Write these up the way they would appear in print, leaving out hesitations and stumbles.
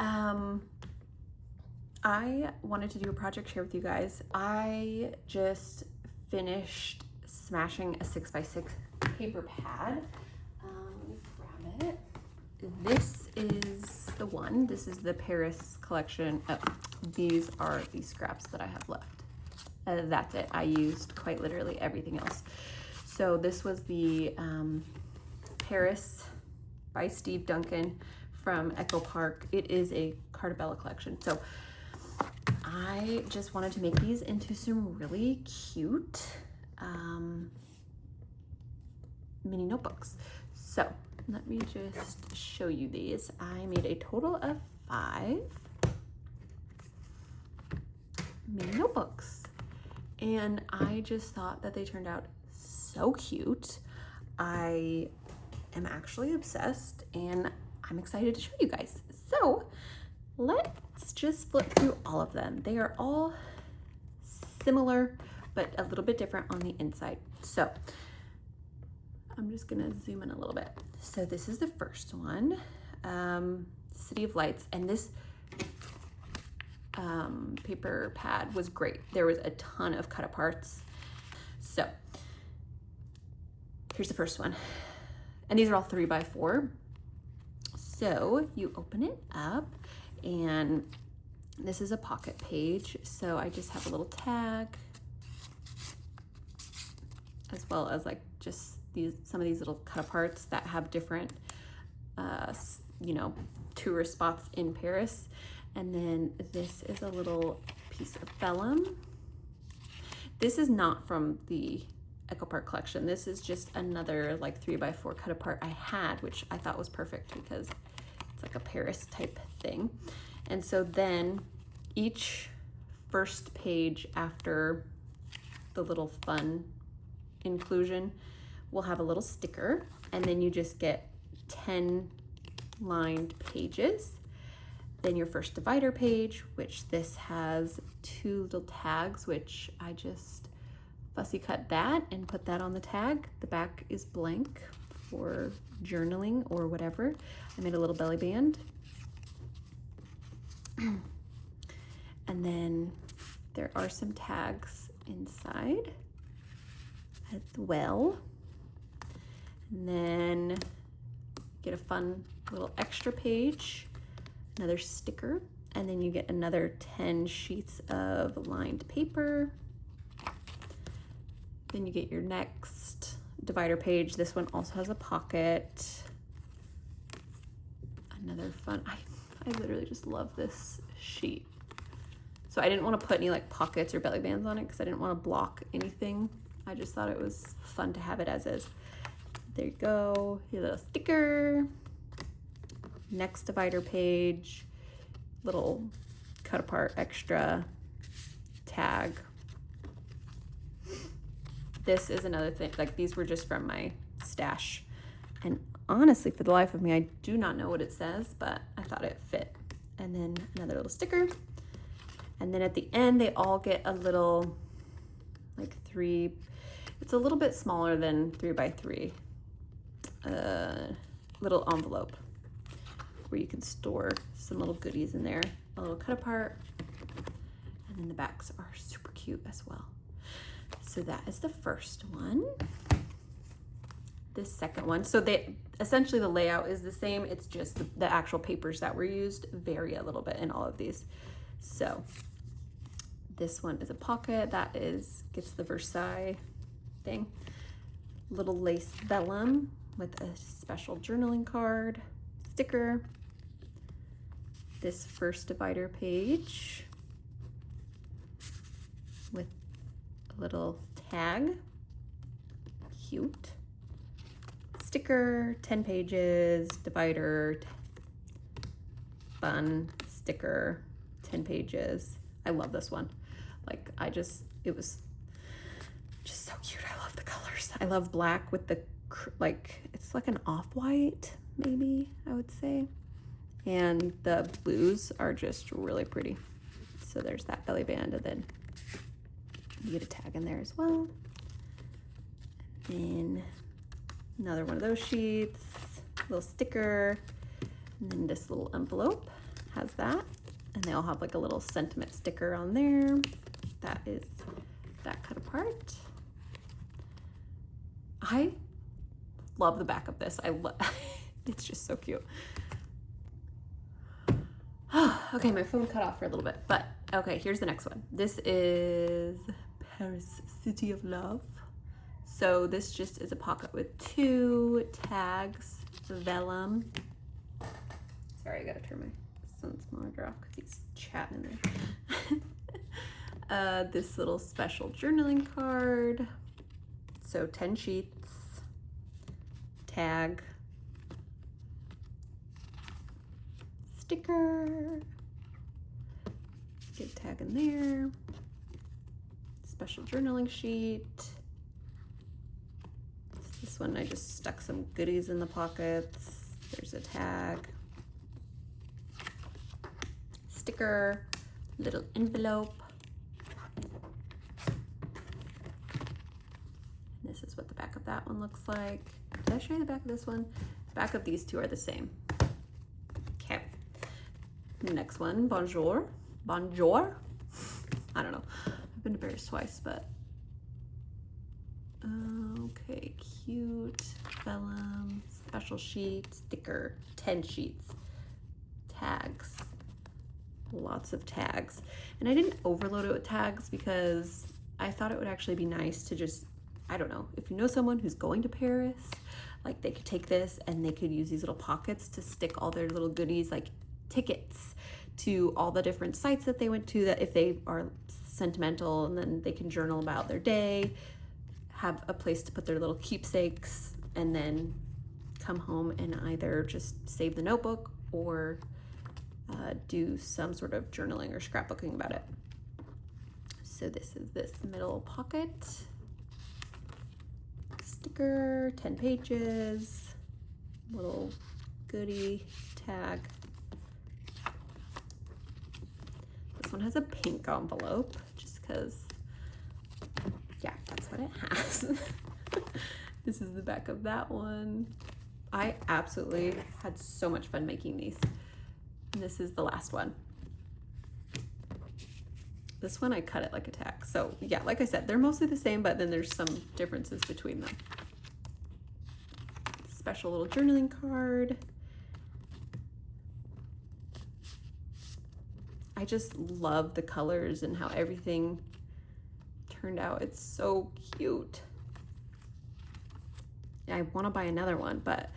I wanted to do a project share with you guys. I just finished smashing a 6x6 paper pad. Let me grab it. This is the one. This is the Paris collection. Oh, these are the scraps that I have left. That's it. I used quite literally everything else. So this was the Paris by Steve Duncan from Echo Park. It is a Carta Bella collection. So I just wanted to make these into some really cute mini notebooks. So let me just show you these. I made a total of 5 mini notebooks, and I just thought that they turned out so cute. I am actually obsessed, and I'm excited to show you guys. So let's just flip through all of them. They are all similar, but a little bit different on the inside. So I'm just gonna zoom in a little bit. So this is the first one, City of Lights, and this paper pad was great. There was a ton of cut aparts. So here's the first one. And these are all 3x4. So you open it up, and this is a pocket page. So I just have a little tag, as well as like just some of these little cut aparts that have different, you know, tourist spots in Paris. And then this is a little piece of vellum. This is not from the Echo Park collection. This is just another like 3x4 cut apart I had, which I thought was perfect because it's like a Paris type thing. And so then each first page after the little fun inclusion will have a little sticker, and then you just get 10 lined pages. Then your first divider page, which this has 2 little tags, which I just fussy cut that and put that on the tag. The back is blank for journaling or whatever. I made a little belly band. And then there are some tags inside as well. And then get a fun little extra page, another sticker, and then you get another 10 sheets of lined paper. Then you get your next divider page. This one also has a pocket. Another fun, I literally just love this sheet. So I didn't want to put any like pockets or belly bands on it because I didn't want to block anything. I just thought it was fun to have it as is. There you go, your little sticker. Next divider page, little cut apart extra tag. This is another thing, like these were just from my stash. And honestly, for the life of me, I do not know what it says, but I thought it fit. And then another little sticker. And then at the end, they all get a little, like it's a little bit smaller than 3x3, little envelope where you can store some little goodies in there, a little cut apart, and then the backs are super cute as well. So that is the first one. The second one, so essentially the layout is the same, it's just the actual papers that were used vary a little bit in all of these. So this one is a pocket that gets the Versailles thing, little lace vellum with a special journaling card, sticker, this first divider page with a little tag, cute, sticker, 10 pages, divider, fun, sticker, 10 pages. I love this one. Like it was just so cute. I love the colors. I love black with the, like, it's like an off-white, maybe I would say. And the blues are just really pretty. So there's that belly band, and then you get a tag in there as well. And then another one of those sheets, little sticker, and then this little envelope. has that. And they all have like a little sentiment sticker on there. That is that cut apart. I love the back of this. It's just so cute. Okay, my phone cut off for a little bit, but okay, here's the next one. This is Paris, City of Love. So this just is a pocket with 2 tags, vellum. Sorry, I gotta turn my son's monitor off because he's chatting in there. This little special journaling card. So 10 sheets, tag, sticker, get a tag in there, special journaling sheet. This one I just stuck some goodies in the pockets. There's a tag, sticker, little envelope. This is what the back of that one looks like. Did I show you the back of this one? The back of these two are the same. Okay. Next one, bonjour. Bonjour? I don't know. I've been to Paris twice, but okay, cute. Vellum, special sheet, sticker, 10 sheets, tags, lots of tags. And I didn't overload it with tags because I thought it would actually be nice to just, I don't know, if you know someone who's going to Paris, like they could take this and they could use these little pockets to stick all their little goodies, like tickets to all the different sites that they went to, that if they are sentimental, and then they can journal about their day, have a place to put their little keepsakes, and then come home and either just save the notebook or do some sort of journaling or scrapbooking about it. So this is this middle pocket. Sticker, 10 pages, little goodie tag. This one has a pink envelope just because, yeah, that's what it has. This is the back of that one. I absolutely had so much fun making these. And this is the last one. This one I cut it like a tack. So yeah, like I said, they're mostly the same, but then there's some differences between them. Special little journaling card. I just love the colors and how everything turned out. It's so cute. I want to buy another one, but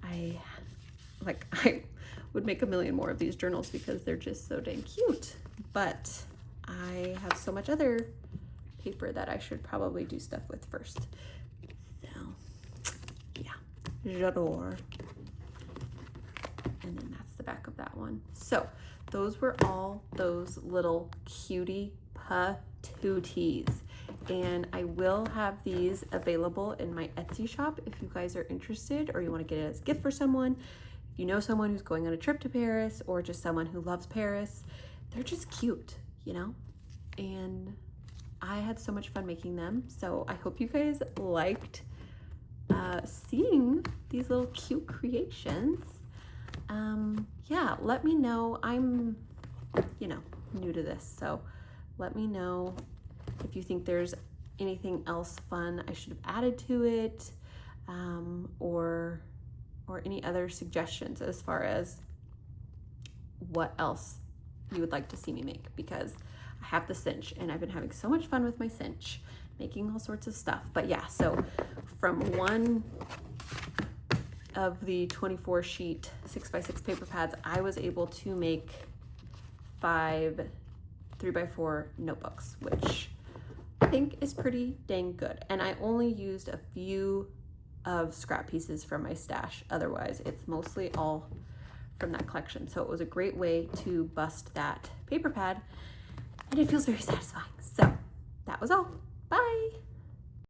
I would make a million more of these journals because they're just so dang cute. But I have so much other paper that I should probably do stuff with first. So yeah, j'adore. And then that's the back of that one. So those were all those little cutie patooties. And I will have these available in my Etsy shop if you guys are interested, or you want to get it as a gift for someone. If you know someone who's going on a trip to Paris, or just someone who loves Paris, they're just cute, you know? And I had so much fun making them. So I hope you guys liked seeing these little cute creations. Yeah, let me know. I'm, new to this, so let me know if you think there's anything else fun I should have added to it, or any other suggestions as far as what else you would like to see me make, because I have the cinch and I've been having so much fun with my cinch, making all sorts of stuff. But yeah, so from one of the 24 sheet 6x6 paper pads, I was able to make 5 3x4 notebooks, which I think is pretty dang good. And I only used a few of scrap pieces from my stash. Otherwise, it's mostly all from that collection. So it was a great way to bust that paper pad, and it feels very satisfying. So that was all. Bye.